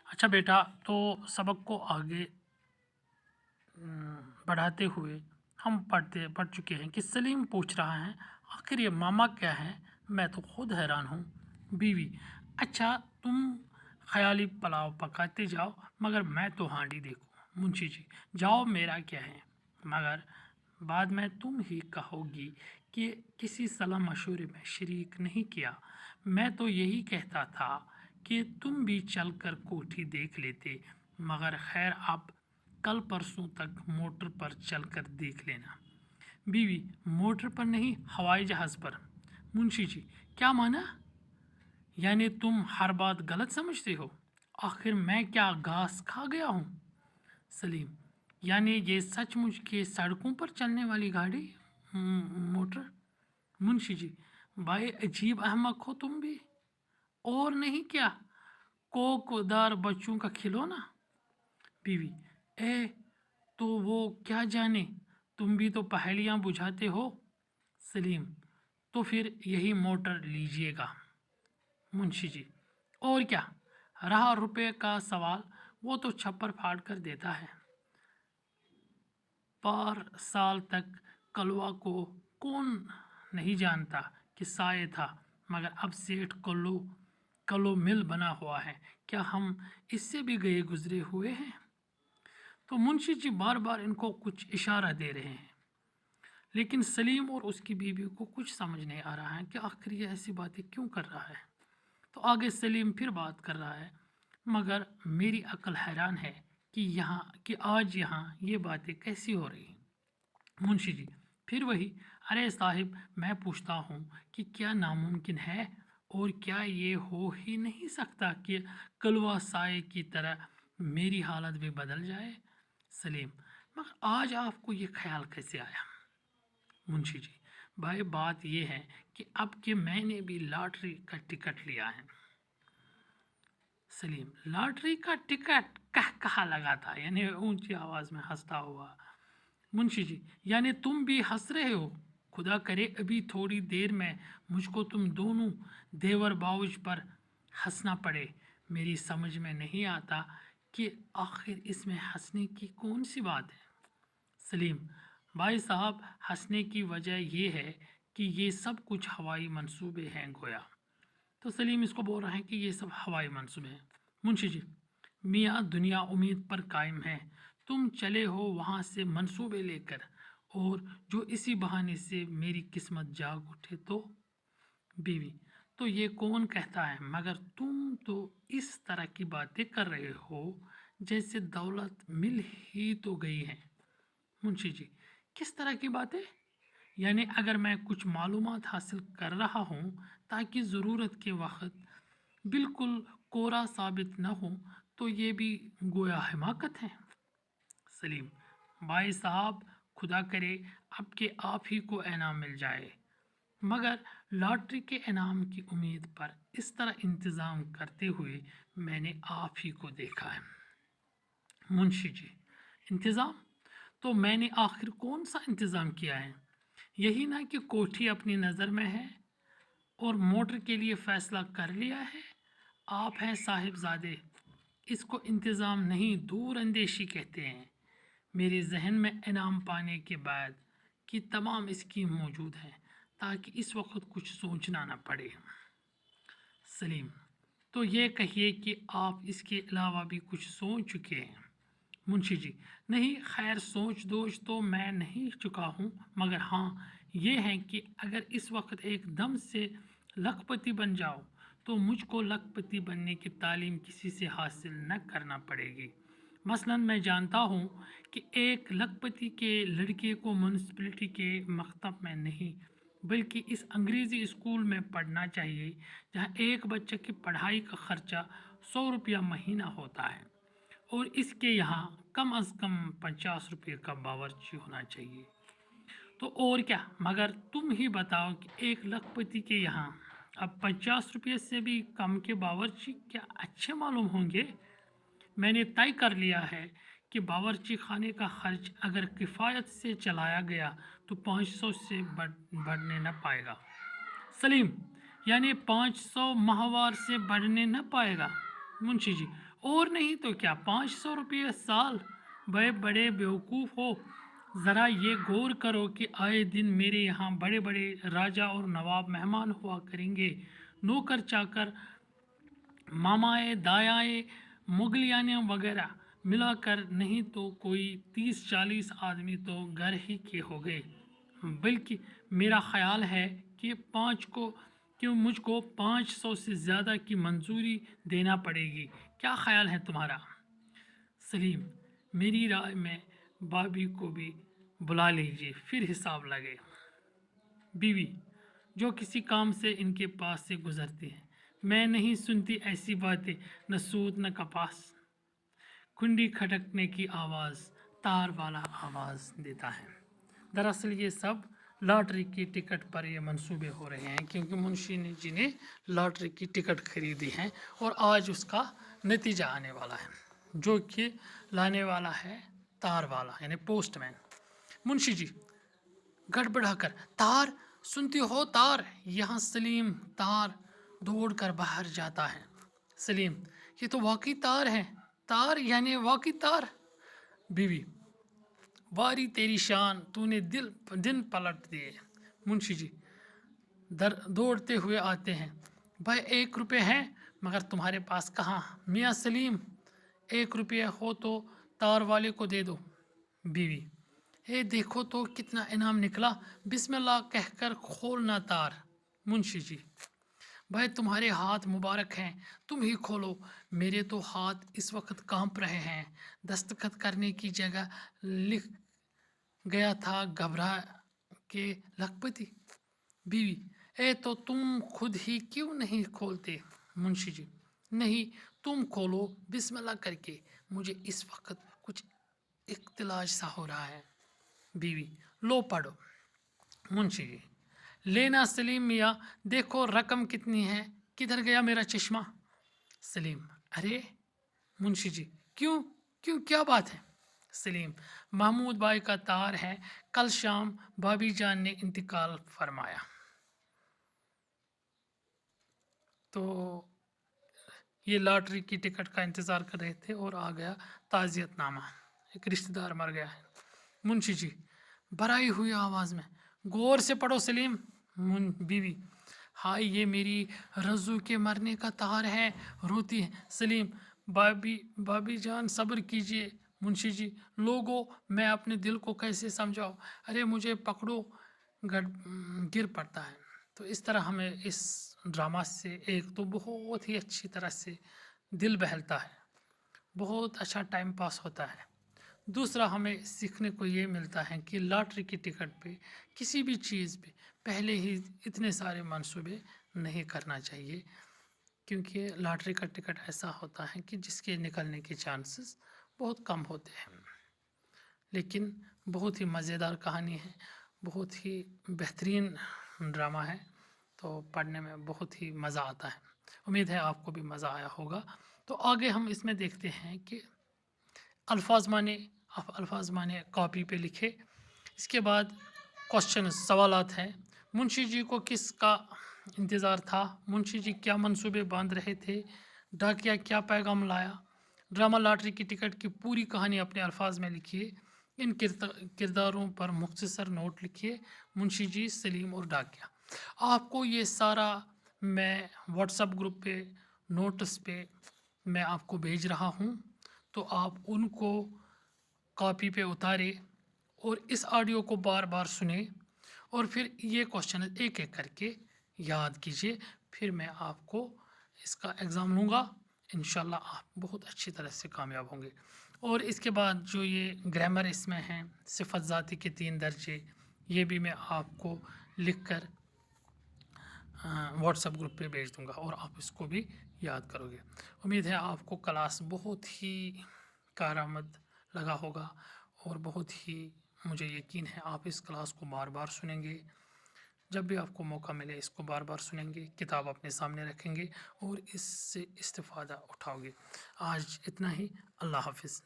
अच्छा बेटा, तो सबक को आगे बढ़ाते हुए हम पढ़ चुके हैं कि सलीम पूछ रहा है, आखिर ये मामा क्या है? मैं तो खुद हैरान हूँ। बीवी: अच्छा, तुम ख्याली पुलाव पकाते जाओ, मगर मैं तो हांडी देखूँ। मुंशी जी: जाओ, मेरा क्या है, मगर बाद में तुम ही कहोगी कि किसी सलाह मशवरे में शरीक नहीं किया। मैं तो यही कहता था कि तुम भी चलकर कोठी देख लेते, मगर खैर, अब कल परसों तक मोटर पर चलकर देख लेना। बीवी: मोटर पर नहीं, हवाई जहाज़ पर। मुंशी जी: क्या माना? यानी तुम हर बात गलत समझते हो? आखिर मैं क्या घास खा गया हूँ? सलीम: यानी ये सचमुच के सड़कों पर चलने वाली गाड़ी, मोटर? मुंशी जी: भाई, अजीब अहमक हो तुम भी। और नहीं क्या, कोकदार बच्चों का खिलौना। बीवी: ए, तो वो क्या जाने, तुम भी तो पहेलियां बुझाते हो। सलीम: तो फिर यही मोटर लीजिएगा। मुंशी जी: और क्या रहा रुपए का सवाल, वो तो छप्पर फाड़ कर देता है। पर साल तक कलवा को कौन नहीं जानता कि साये था, मगर अब सेठ कलो मिल बना हुआ है, क्या हम इससे भी गए गुजरे हुए हैं? तो मुंशी जी बार बार इनको कुछ इशारा दे रहे हैं, लेकिन सलीम और उसकी बीवी को कुछ समझ नहीं आ रहा है कि आखिर ये ऐसी बातें क्यों कर रहा है। तो आगे सलीम फिर बात कर रहा है, मगर मेरी अक्ल हैरान है कि आज यहाँ ये बातें कैसी हो रही हैं। मुंशी जी फिर वही: अरे साहिब, मैं पूछता हूँ कि क्या नामुमकिन है, और क्या ये हो ही नहीं सकता कि कलवा साए की तरह मेरी हालत भी बदल जाए? सलीम: मगर आज आपको ये ख्याल कैसे आया? मुंशी जी: भाई, बात ये है कि अब कि मैंने भी लॉटरी का टिकट लिया है। सलीम: लॉटरी का टिकट? कह कहा लगा था, यानी ऊंची आवाज में हंसता हुआ। मुंशी जी: यानी तुम भी हंस रहे हो? खुदा करे अभी थोड़ी देर में मुझको तुम दोनों देवर बाउज पर हंसना पड़े। मेरी समझ में नहीं आता कि आखिर इसमें हंसने की कौन सी बात है। सलीम: भाई साहब, हंसने की वजह यह है कि ये सब कुछ हवाई मंसूबे हैं गोया। तो सलीम इसको बोल रहा है कि ये सब हवाई मंसूबे हैं। मुंशी जी: मियाँ, दुनिया उम्मीद पर कायम है। तुम चले हो वहाँ से मंसूबे लेकर, और जो इसी बहाने से मेरी किस्मत जाग उठे तो? बीवी: तो ये कौन कहता है, मगर तुम तो इस तरह की बातें कर रहे हो जैसे दौलत मिल ही तो गई है। मुंशी जी: किस तरह की बातें? यानी अगर मैं कुछ मालूमात हासिल कर रहा हूँ ताकि ज़रूरत के वक्त बिल्कुल कोरा साबित न हो, तो ये भी गोया हिमाकत है। सलीम: भाई साहब, खुदा करे अब के आप ही को इनाम मिल जाए, मगर लॉटरी के इनाम की उम्मीद पर इस तरह इंतज़ाम करते हुए मैंने आप ही को देखा है। मुंशी जी: इंतज़ाम? तो मैंने आखिर कौन सा इंतज़ाम किया है? यही ना कि कोठी अपनी नज़र में है और मोटर के लिए फ़ैसला कर लिया है। आप हैं साहिबजादे, इसको इंतज़ाम नहीं, दूर अंदेशी कहते हैं। मेरे जहन में इनाम पाने के बाद की तमाम स्कीम मौजूद हैं, ताकि इस वक्त कुछ सोचना न पड़े। सलीम: तो ये कहिए कि आप इसके अलावा भी कुछ सोच चुके हैं? मुंशी जी: नहीं, खैर, सोच दोच तो मैं नहीं चुका हूँ, मगर हाँ, ये है कि अगर इस वक्त एकदम से लखपति बन जाओ तो मुझको लखपति बनने की तालीम किसी से हासिल न करना पड़ेगी। मसलन मैं जानता हूँ कि एक लखपति के लड़के को म्यूनसिपलिटी के मकतब में नहीं, बल्कि इस अंग्रेज़ी स्कूल में पढ़ना चाहिए, जहाँ एक बच्चे की पढ़ाई का खर्चा 100 रुपया महीना होता है, और इसके यहाँ कम अज़ कम 50 रुपये का बावर्ची होना चाहिए। तो और क्या, मगर तुम ही बताओ कि एक लखपति के यहाँ अब 50 रुपये से भी कम के बावर्ची क्या अच्छे मालूम होंगे? मैंने तय कर लिया है कि बावर्ची खाने का खर्च अगर किफ़ायत से चलाया गया तो 500 से बढ़ने न पाएगा। सलीम: यानी 500 माहवार से बढ़ने न पाएगा? मुंशी जी, और नहीं तो क्या, 500 रुपये साल? भाई बड़े बेवकूफ़ हो, ज़रा ये गौर करो कि आए दिन मेरे यहाँ बड़े बड़े राजा और नवाब मेहमान हुआ करेंगे। नौकर चाकर, मामाए दायाए, मुगलियाने वगैरह मिलाकर नहीं तो कोई 30-40 आदमी तो घर ही के हो गए। बल्कि मेरा ख्याल है कि मुझको 500 से ज़्यादा की मंजूरी देना पड़ेगी। क्या ख्याल है तुम्हारा? सलीम, मेरी राय में भाभी को भी बुला लीजिए, फिर हिसाब लगे। बीवी, जो किसी काम से इनके पास से गुजरती है, मैं नहीं सुनती ऐसी बातें, न सूत न कपास। कुंडी खटकने की आवाज़ तार वाला आवाज़ देता है। दरअसल ये सब लॉटरी की टिकट पर ये मंसूबे हो रहे हैं, क्योंकि मुंशी ने जी ने लॉटरी की टिकट खरीदी है और आज उसका नतीजा आने वाला है, जो कि लाने वाला है तार वाला यानी पोस्टमैन। मुंशी जी गड़बड़ाकर, तार, सुनती हो तार? यहाँ सलीम तार दौड़कर बाहर जाता है। सलीम, ये तो वाकई तार है। तार यानी वाकई तार? बीवी, वारी तेरी शान, तूने दिन पलट दिए। मुंशी जी दौड़ते हुए आते हैं। भाई 1 रुपये है, मगर तुम्हारे पास कहाँ? मियाँ सलीम, 1 रुपये हो तो तार वाले को दे दो। बीवी, देखो तो कितना इनाम निकला, बिस्मिल्लाह कहकर खोलना तार। मुंशी जी, भाई तुम्हारे हाथ मुबारक हैं, तुम ही खोलो, मेरे तो हाथ इस वक्त कांप रहे हैं। दस्तखत करने की जगह लिख गया था घबरा के लखपति। बीवी, तो तुम खुद ही क्यों नहीं खोलते? मुंशी जी, नहीं, तुम खोलो बिस्मिल्लाह करके, मुझे इस वक्त कुछ इख्तिलाज सा हो रहा है। बीवी, लो पढ़ो। मुंशी जी, लेना सलीम मियाँ, देखो रकम कितनी है, किधर गया मेरा चश्मा? सलीम, अरे मुंशी जी, क्यों क्यों क्या बात है? सलीम, महमूद भाई का तार है, कल शाम भाभी जान ने इंतकाल फरमाया। तो ये लॉटरी की टिकट का इंतज़ार कर रहे थे और आ गया ताज़ियतनामा, एक रिश्तेदार मर गया है। मुंशी जी भराई हुई आवाज़ में, गौर से पढ़ो सलीम। बीवी, हाय ये मेरी रज्जू के मरने का तार है, रोती है। सलीम, भाभी जान सब्र कीजिए। मुंशी जी, लोगों मैं अपने दिल को कैसे समझाऊं, अरे मुझे पकड़ो, गिर पड़ता है। तो इस तरह हमें इस ड्रामा से एक तो बहुत ही अच्छी तरह से दिल बहलता है, बहुत अच्छा टाइम पास होता है। दूसरा हमें सीखने को ये मिलता है कि लॉटरी की टिकट पे, किसी भी चीज़ पे पहले ही इतने सारे मंसूबे नहीं करना चाहिए, क्योंकि लॉटरी का टिकट ऐसा होता है कि जिसके निकलने के चांसेस बहुत कम होते हैं। लेकिन बहुत ही मज़ेदार कहानी है, बहुत ही बेहतरीन ड्रामा है, तो पढ़ने में बहुत ही मज़ा आता है। उम्मीद है आपको भी मज़ा आया होगा। तो आगे हम इसमें देखते हैं कि अल्फाज माने, आप अल्फाज माने कॉपी पे लिखे। इसके बाद क्वेश्चन सवालात हैं। मुंशी जी को किसका इंतज़ार था? मुंशी जी क्या मंसूबे बांध रहे थे? डाकिया क्या पैगाम लाया? ड्रामा लॉटरी की टिकट की पूरी कहानी अपने अल्फाज में लिखिए। इन किरदारों पर मुख्तसर नोट लिखिए। मुंशी जी, सलीम और डाकिया। आपको ये सारा मैं व्हाट्सएप ग्रुप पे, नोट्स पे मैं आपको भेज रहा हूँ, तो आप उनको कॉपी पे उतारे और इस ऑडियो को बार बार सुने और फिर ये क्वेश्चन एक एक करके याद कीजिए। फिर मैं आपको इसका एग्ज़ाम लूँगा, इंशाल्लाह आप बहुत अच्छी तरह से कामयाब होंगे। और इसके बाद जो ये ग्रामर इसमें हैं, सिफ़त ज़ाती के 3 दर्जे, ये भी मैं आपको लिख कर व्हाट्सएप ग्रुप पे भेज दूँगा और आप इसको भी याद करोगे। उम्मीद है आपको क्लास बहुत ही कारआमद लगा होगा और बहुत ही मुझे यकीन है आप इस क्लास को बार बार सुनेंगे। जब भी आपको मौका मिले इसको बार बार सुनेंगे, किताब अपने सामने रखेंगे और इससे इस्तिफ़ादा उठाओगे। आज इतना ही। अल्लाह हाफ़िज़।